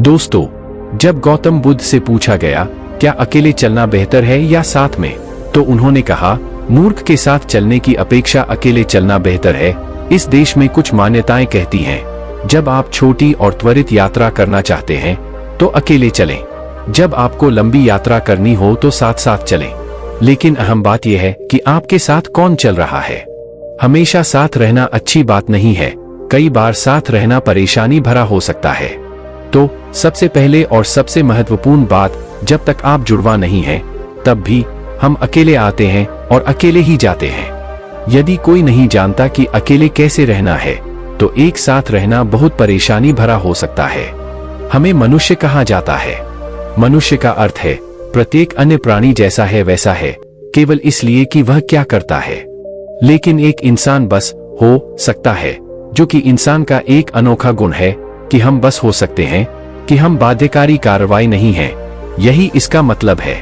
दोस्तों, जब गौतम बुद्ध से पूछा गया क्या अकेले चलना बेहतर है या साथ में, तो उन्होंने कहा मूर्ख के साथ चलने की अपेक्षा अकेले चलना बेहतर है। इस देश में कुछ मान्यताएं कहती हैं, जब आप छोटी और त्वरित यात्रा करना चाहते हैं तो अकेले चलें, जब आपको लंबी यात्रा करनी हो तो साथ साथ चलें। लेकिन अहम बात यह है कि आपके साथ कौन चल रहा है। हमेशा साथ रहना अच्छी बात नहीं है, कई बार साथ रहना परेशानी भरा हो सकता है। तो सबसे पहले और सबसे महत्वपूर्ण बात, जब तक आप जुड़वा नहीं हैं, तब भी हम अकेले आते हैं और अकेले ही जाते हैं। यदि कोई नहीं जानता कि अकेले कैसे रहना है, तो एक साथ रहना बहुत परेशानी भरा हो सकता है। हमें मनुष्य कहा जाता है। मनुष्य का अर्थ है प्रत्येक अन्य प्राणी जैसा है वैसा है, केवल इसलिए कि वह क्या करता है। लेकिन एक इंसान बस हो सकता है, जो कि इंसान का एक अनोखा गुण है कि हम बस हो सकते हैं, कि हम बाध्यकारी कार्रवाई नहीं हैं। यही इसका मतलब है।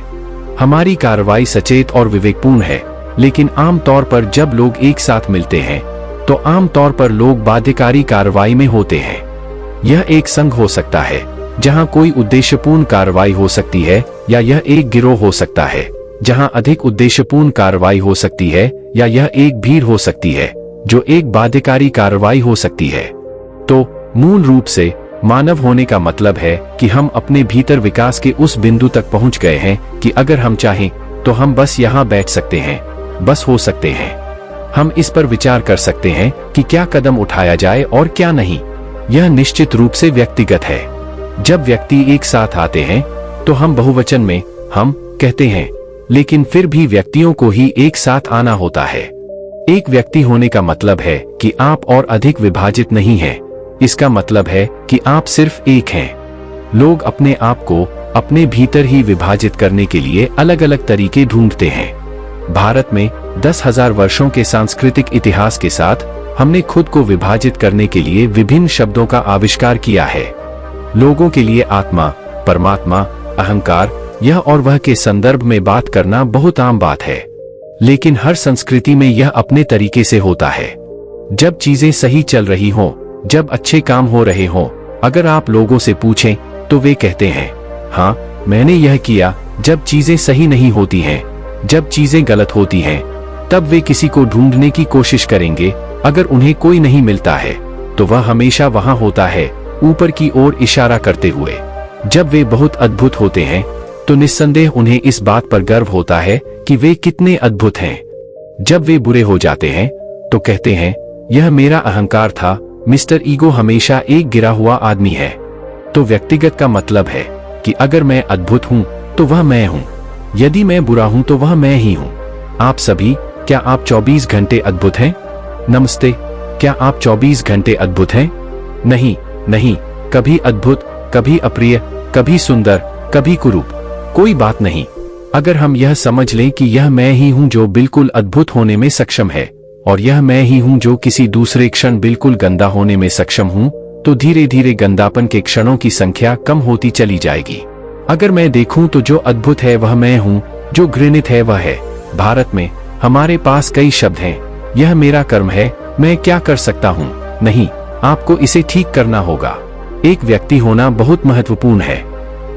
हमारी कार्रवाई सचेत और विवेकपूर्ण है, लेकिन आम तौर पर जब लोग एक साथ मिलते हैं तो आम तौर पर लोग बाध्यकारी कार्रवाई में होते हैं। यह एक संघ हो सकता है जहां कोई उद्देश्यपूर्ण कार्रवाई हो सकती है, या यह एक गिरोह हो सकता है जहां अधिक उद्देश्यपूर्ण कार्रवाई हो सकती है, या यह एक भीड़ हो सकती है जो एक बाध्यकारी कार्रवाई हो सकती है। तो मूल रूप से मानव होने का मतलब है कि हम अपने भीतर विकास के उस बिंदु तक पहुंच गए हैं कि अगर हम चाहें तो हम बस यहां बैठ सकते हैं, बस हो सकते हैं। हम इस पर विचार कर सकते हैं कि क्या कदम उठाया जाए और क्या नहीं। यह निश्चित रूप से व्यक्तिगत है। जब व्यक्ति एक साथ आते हैं तो हम बहुवचन में हम कहते हैं, लेकिन फिर भी व्यक्तियों को ही एक साथ आना होता है। एक व्यक्ति होने का मतलब है कि आप और अधिक विभाजित नहीं हैं। इसका मतलब है कि आप सिर्फ एक हैं। लोग अपने आप को अपने भीतर ही विभाजित करने के लिए अलग अलग तरीके ढूंढते हैं। भारत में 10,000 वर्षों के सांस्कृतिक इतिहास के साथ हमने खुद को विभाजित करने के लिए विभिन्न शब्दों का आविष्कार किया है। लोगों के लिए आत्मा, परमात्मा, अहंकार, यह और वह के संदर्भ में बात करना बहुत आम बात है। लेकिन हर संस्कृति में यह अपने तरीके से होता है। जब चीजें सही चल रही हों, जब अच्छे काम हो रहे हों, अगर आप लोगों से पूछें तो वे कहते हैं, हाँ मैंने यह किया। जब चीजें सही नहीं होती हैं, जब चीजें गलत होती हैं, तब वे किसी को ढूंढने की कोशिश करेंगे। अगर उन्हें कोई नहीं मिलता है तो वह हमेशा वहां होता है, ऊपर की ओर इशारा करते हुए। जब वे बहुत अद्भुत होते हैं तो निस्संदेह उन्हें इस बात पर गर्व होता है कि वे कितने अद्भुत हैं। जब वे बुरे हो जाते हैं तो कहते हैं, यह मेरा अहंकार था। मिस्टर ईगो हमेशा एक गिरा हुआ आदमी है। तो व्यक्तिगत का मतलब है कि अगर मैं अद्भुत हूं तो वह मैं हूं, यदि मैं बुरा हूं तो वह मैं ही हूं। आप सभी, क्या आप 24 घंटे अद्भुत हैं? नमस्ते, क्या आप 24 घंटे अद्भुत हैं? नहीं, नहीं, कभी अद्भुत, कभी अप्रिय, कभी सुंदर, कभी कुरूप, कोई बात नहीं। अगर हम यह समझ लें कि यह मैं ही हूं जो बिल्कुल अद्भुत होने में सक्षम है, और यह मैं ही हूं जो किसी दूसरे क्षण बिल्कुल गंदा होने में सक्षम हूं, तो धीरे धीरे गंदापन के क्षणों की संख्या कम होती चली जाएगी। अगर मैं देखूं तो जो अद्भुत है वह मैं हूं, जो घृणित है वह है। भारत में हमारे पास कई शब्द हैं, यह मेरा कर्म है, मैं क्या कर सकता हूं। नहीं, आपको इसे ठीक करना होगा। एक व्यक्ति होना बहुत महत्वपूर्ण है।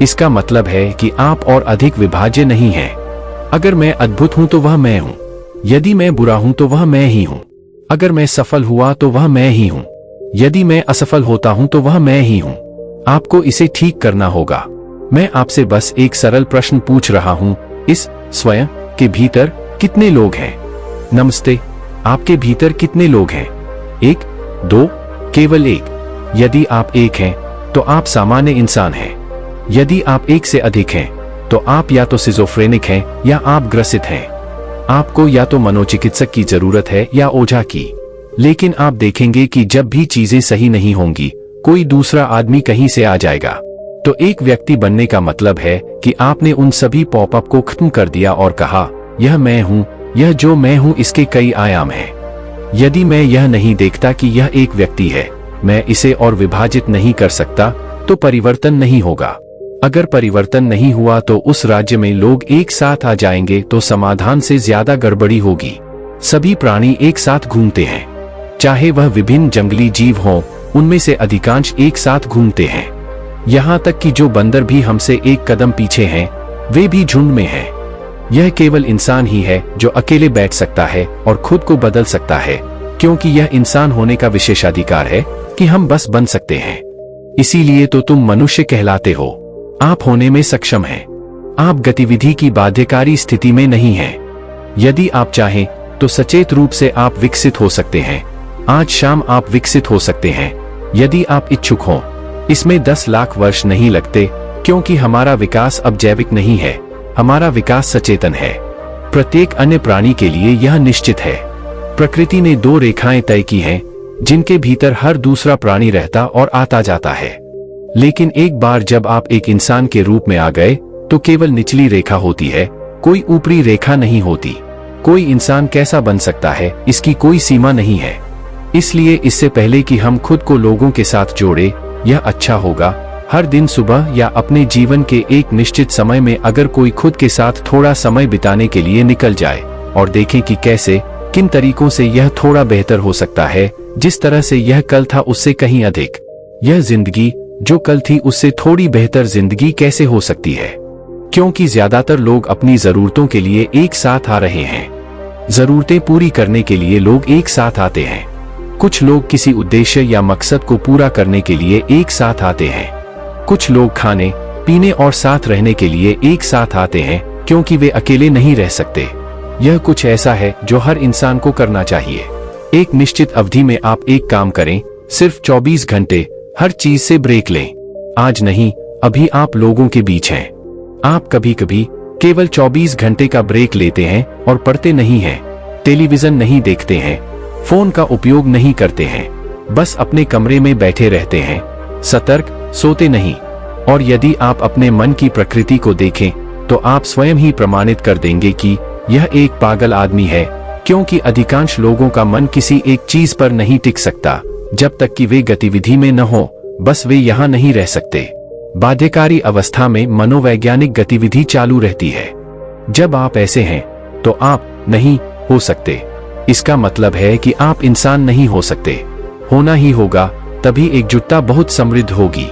इसका मतलब है कि आप और अधिक विभाज्य नहीं हैं। अगर मैं अद्भुत हूं तो वह मैं हूं, यदि मैं बुरा हूं तो वह मैं ही हूं, अगर मैं सफल हुआ तो वह मैं ही हूं, यदि मैं असफल होता हूं तो वह मैं ही हूं। आपको इसे ठीक करना होगा। मैं आपसे बस एक सरल प्रश्न पूछ रहा हूं, इस स्वयं के भीतर कितने लोग हैं? नमस्ते, आपके भीतर कितने लोग हैं? 1, 2, केवल 1। यदि आप एक हैं तो आप सामान्य इंसान हैं। यदि आप एक से अधिक हैं तो आप या तो सिजोफ्रेनिक हैं या आप ग्रसित हैं। आपको या तो मनोचिकित्सक की जरूरत है या ओझा की। लेकिन आप देखेंगे कि जब भी चीजें सही नहीं होंगी, कोई दूसरा आदमी कहीं से आ जाएगा। तो एक व्यक्ति बनने का मतलब है कि आपने उन सभी पॉपअप को खत्म कर दिया और कहा, यह मैं हूं, यह जो मैं हूं इसके कई आयाम हैं। यदि मैं यह नहीं देखता कि यह एक व्यक्ति है, मैं इसे और विभाजित नहीं कर सकता, तो परिवर्तन नहीं होगा। अगर परिवर्तन नहीं हुआ तो उस राज्य में लोग एक साथ आ जाएंगे तो समाधान से ज्यादा गड़बड़ी होगी। सभी प्राणी एक साथ घूमते हैं, चाहे वह विभिन्न जंगली जीव हों, उनमें से अधिकांश एक साथ घूमते हैं। यहाँ तक कि जो बंदर भी हमसे एक कदम पीछे हैं, वे भी झुंड में हैं। यह केवल इंसान ही है जो अकेले बैठ सकता है और खुद को बदल सकता है, क्योंकि यह इंसान होने का विशेषाधिकार है कि हम बस बन सकते हैं। इसीलिए तो तुम मनुष्य कहलाते हो। आप होने में सक्षम हैं। आप गतिविधि की बाध्यकारी स्थिति में नहीं हैं। यदि आप चाहें तो सचेत रूप से आप विकसित हो सकते हैं। आज शाम आप विकसित हो सकते हैं यदि आप इच्छुक हों। इसमें 10 लाख वर्ष नहीं लगते, क्योंकि हमारा विकास अब जैविक नहीं है, हमारा विकास सचेतन है। प्रत्येक अन्य प्राणी के लिए यह निश्चित है। प्रकृति ने 2 रेखाएं तय की हैं, जिनके भीतर हर दूसरा प्राणी रहता और आता जाता है। लेकिन एक बार जब आप एक इंसान के रूप में आ गए तो केवल निचली रेखा होती है, कोई ऊपरी रेखा नहीं होती। कोई इंसान कैसा बन सकता है, इसकी कोई सीमा नहीं है। इसलिए इससे पहले कि हम खुद को लोगों के साथ जोड़े, यह अच्छा होगा हर दिन सुबह या अपने जीवन के एक निश्चित समय में अगर कोई खुद के साथ थोड़ा समय बिताने के लिए निकल जाए और देखें कि कैसे, किन तरीकों से यह थोड़ा बेहतर हो सकता है, जिस तरह से यह कल था उससे कहीं अधिक। यह जिंदगी जो कल थी उससे थोड़ी बेहतर जिंदगी कैसे हो सकती है, क्योंकि ज्यादातर लोग अपनी जरूरतों के लिए एक साथ आ रहे हैं। जरूरतें पूरी करने के लिए लोग एक साथ आते हैं। कुछ लोग किसी उद्देश्य या मकसद को पूरा करने के लिए एक साथ आते हैं। कुछ लोग खाने पीने और साथ रहने के लिए एक साथ आते हैं, क्योंकि वे अकेले नहीं रह सकते। यह कुछ ऐसा है जो हर इंसान को करना चाहिए। एक निश्चित अवधि में आप एक काम करें, सिर्फ 24 घंटे हर चीज से ब्रेक लें। आज नहीं, अभी आप लोगों के बीच हैं। आप कभी कभी केवल 24 घंटे का ब्रेक लेते हैं और पढ़ते नहीं हैं, टेलीविजन नहीं देखते हैं, फोन का उपयोग नहीं करते हैं, बस अपने कमरे में बैठे रहते हैं, सतर्क, सोते नहीं। और यदि आप अपने मन की प्रकृति को देखें तो आप स्वयं ही प्रमाणित कर देंगे कि यह एक पागल आदमी है, क्योंकि अधिकांश लोगों का मन किसी एक चीज पर नहीं टिक सकता जब तक कि वे गतिविधि में न हो, बस वे यहाँ नहीं रह सकते। बाध्यकारी अवस्था में मनोवैज्ञानिक गतिविधि चालू रहती है। जब आप ऐसे हैं तो आप नहीं हो सकते। इसका मतलब है कि आप इंसान नहीं हो सकते। होना ही होगा, तभी एकजुटता बहुत समृद्ध होगी।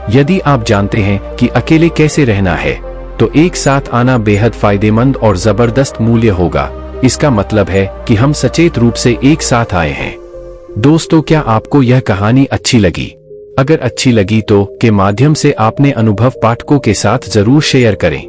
यदि आप जानते हैं कि अकेले कैसे रहना है, तो एक साथ आना बेहद फायदेमंद और जबरदस्त मूल्य होगा। इसका मतलब है कि हम सचेत रूप से एक साथ आए हैं। दोस्तों, क्या आपको यह कहानी अच्छी लगी? अगर अच्छी लगी तो के माध्यम से आपने अनुभव पाठकों के साथ जरूर शेयर करें।